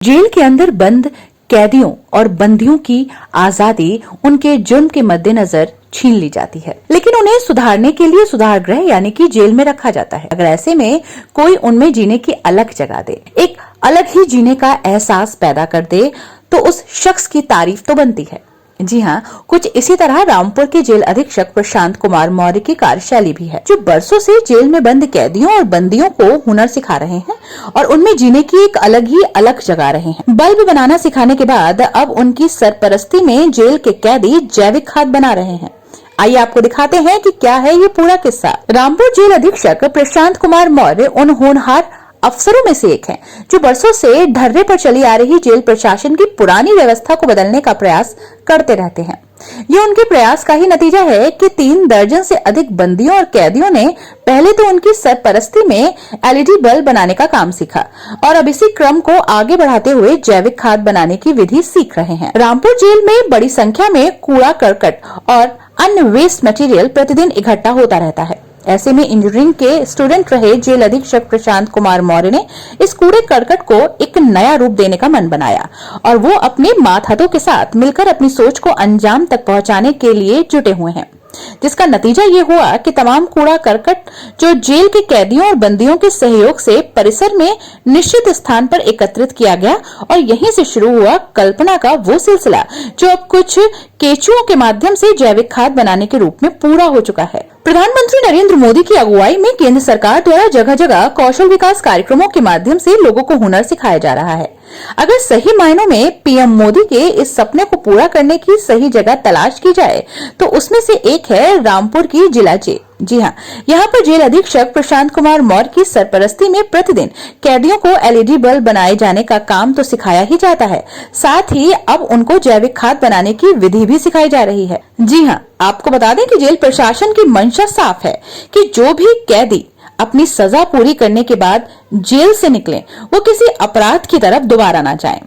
Jail के अंदर बंद कैदियों और बंदियों की आजादी उनके जुर्म के मद्देनजर छीन ली जाती है, लेकिन उन्हें सुधारने के लिए सुधार गृह यानी कि जेल में रखा जाता है। अगर ऐसे में कोई उनमें जीने की अलग जगह दे, एक अलग ही जीने का एहसास पैदा कर दे, तो उस शख्स की तारीफ तो बनती है। जी हाँ, कुछ इसी तरह रामपुर के जेल अधीक्षक प्रशांत कुमार मौर्य की कार्यशैली भी है, जो बरसों से जेल में बंद कैदियों और बंदियों को हुनर सिखा रहे हैं और उनमें जीने की एक अलग जगा रहे हैं। बल्ब बनाना सिखाने के बाद अब उनकी सरपरस्ती में जेल के कैदी जैविक खाद बना रहे हैं। आइए आपको दिखाते हैं कि क्या है ये पूरा किस्सा। रामपुर जेल अधीक्षक प्रशांत कुमार मौर्य उन होनहार अफसरों में से एक हैं, जो बरसों से ढर्रे पर चली आ रही जेल प्रशासन की पुरानी व्यवस्था को बदलने का प्रयास करते रहते हैं। ये उनके प्रयास का ही नतीजा है कि 3 दर्जन से अधिक बंदियों और कैदियों ने पहले तो उनकी सरपरस्ती में एलईडी बल्ब बनाने का काम सीखा और अब इसी क्रम को आगे बढ़ाते हुए जैविक खाद बनाने की विधि सीख रहे हैं। रामपुर जेल में बड़ी संख्या में कूड़ा करकट और अन्य वेस्ट मटेरियल प्रतिदिन इकट्ठा होता रहता है। ऐसे में इंजीनियरिंग के स्टूडेंट रहे जेल अधीक्षक प्रशांत कुमार मौर्य ने इस कूड़े करकट को एक नया रूप देने का मन बनाया और वो अपने मातहतों के साथ मिलकर अपनी सोच को अंजाम तक पहुंचाने के लिए जुटे हुए हैं, जिसका नतीजा ये हुआ कि तमाम कूड़ा करकट जो जेल के कैदियों और बंदियों के सहयोग से परिसर में निश्चित स्थान पर एकत्रित किया गया और यहीं से शुरू हुआ कल्पना का वो सिलसिला जो अब कुछ केचुओं के माध्यम से जैविक खाद बनाने के रूप में पूरा हो चुका है। प्रधानमंत्री नरेंद्र मोदी की अगुवाई में केंद्र सरकार द्वारा जगह जगह कौशल विकास कार्यक्रमों के माध्यम से लोगों को हुनर सिखाया जा रहा है। अगर सही मायनों में पीएम मोदी के इस सपने को पूरा करने की सही जगह तलाश की जाए तो उसमें से एक है रामपुर की जिला जेल। जी हाँ, यहाँ पर जेल अधीक्षक प्रशांत कुमार मौर्य की सरपरस्ती में प्रतिदिन कैदियों को एलईडी बल्ब बनाए जाने का काम तो सिखाया ही जाता है, साथ ही अब उनको जैविक खाद बनाने की विधि भी सिखाई जा रही है। जी हाँ, आपको बता दें कि जेल प्रशासन की मंशा साफ है कि जो भी कैदी अपनी सजा पूरी करने के बाद जेल से निकलें, वो किसी अपराध की तरफ दोबारा ना जाएं,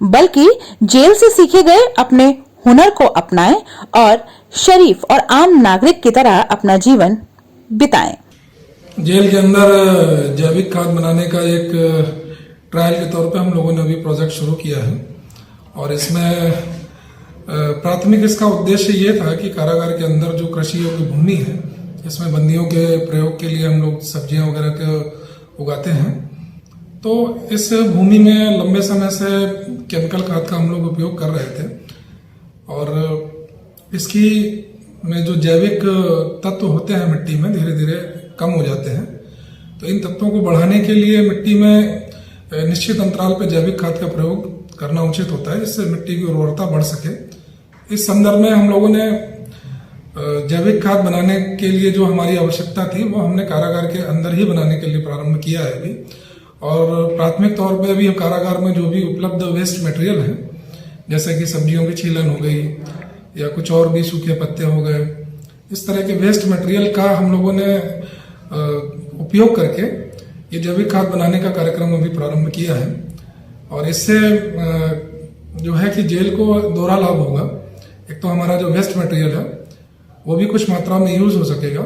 बल्कि जेल से सीखे गए अपने हुनर को अपनाएं और शरीफ और आम नागरिक की तरह अपना जीवन बिताएं। जेल के अंदर जैविक खाद बनाने का एक ट्रायल के तौर पे हम लोगों ने अभी प्रोजेक्ट शुरू किया है और इसमें प्राथमिक इसका उद्देश्य ये था कि कारागार के अंदर जो कृषि योग्य भूमि है, इसमें बंदियों के प्रयोग के लिए हम लोग सब्जियां वगैरह के उगाते हैं, तो इस भूमि में लंबे समय से केमिकल खाद का हम लोग उपयोग कर रहे थे और इसकी में जो जैविक तत्व होते हैं मिट्टी में धीरे धीरे कम हो जाते हैं। तो इन तत्वों को बढ़ाने के लिए मिट्टी में निश्चित अंतराल पर जैविक खाद का प्रयोग करना उचित होता है, जिससे मिट्टी की उर्वरता बढ़ सके। इस संदर्भ में हम लोगों ने जैविक खाद बनाने के लिए जो हमारी आवश्यकता थी वो हमने कारागार के अंदर ही बनाने के लिए प्रारंभ किया है अभी। और प्राथमिक तौर पे अभी कारागार में जो भी उपलब्ध वेस्ट मटेरियल है, जैसे कि सब्जियों की छीलन हो गई या कुछ और भी सूखे पत्ते हो गए, इस तरह के वेस्ट मटेरियल का हम लोगों ने उपयोग करके ये जैविक खाद बनाने का कार्यक्रम अभी प्रारंभ किया है। और इससे जो है कि जेल को दोहरा लाभ होगा। एक तो हमारा जो वेस्ट मटेरियल है वो भी कुछ मात्रा में यूज हो सकेगा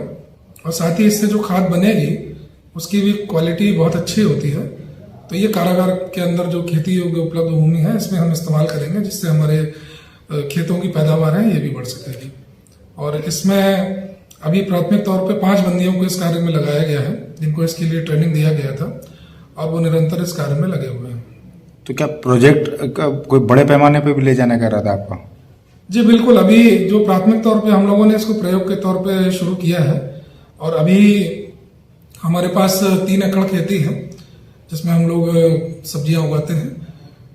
और साथ ही इससे जो खाद बनेगी उसकी भी क्वालिटी बहुत अच्छी होती है। तो ये कारागार के अंदर जो खेती योग्य उपलब्ध भूमि है इसमें हम इस्तेमाल करेंगे, जिससे हमारे खेतों की पैदावार है ये भी बढ़ सकेगी। और इसमें अभी प्राथमिक तौर पे 5 बंदियों को इस कार्य में लगाया गया है, जिनको इसके लिए ट्रेनिंग दिया गया था और वो निरंतर इस कार्य में लगे हुए हैं। तो क्या प्रोजेक्ट का कोई बड़े पैमाने पे भी ले जाने का इरादा आपका? जी बिल्कुल, अभी जो प्राथमिक तौर पे हम लोगों ने इसको प्रयोग के तौर पे शुरू किया है और अभी हमारे पास 3 एकड़ खेती है जिसमें हम लोग सब्जियां उगाते हैं।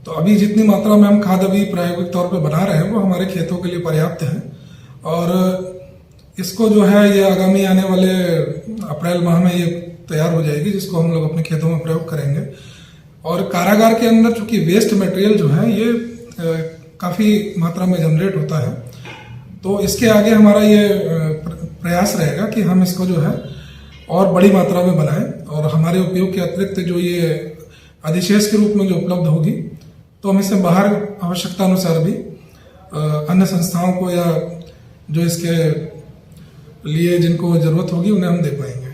तो अभी जितनी मात्रा में हम खाद अभी प्रायोगिक तौर पे बना रहे हैं वो हमारे खेतों के लिए पर्याप्त है और इसको जो है ये आगामी आने वाले अप्रैल माह में ये तैयार हो जाएगी, जिसको हम लोग अपने खेतों में प्रयोग करेंगे। और कारागार के अंदर चूंकि वेस्ट मटेरियल जो है ये काफी मात्रा में जनरेट होता है, तो इसके आगे हमारा ये प्रयास रहेगा कि हम इसको जो है और बड़ी मात्रा में बनाएं और हमारे उपयोग के अतिरिक्त जो ये अधिशेष के रूप में जो उपलब्ध होगी तो हम इसे बाहर आवश्यकता अनुसार भी अन्य संस्थाओं को या जो इसके लिए जिनको जरूरत होगी उन्हें हम दे पाएंगे।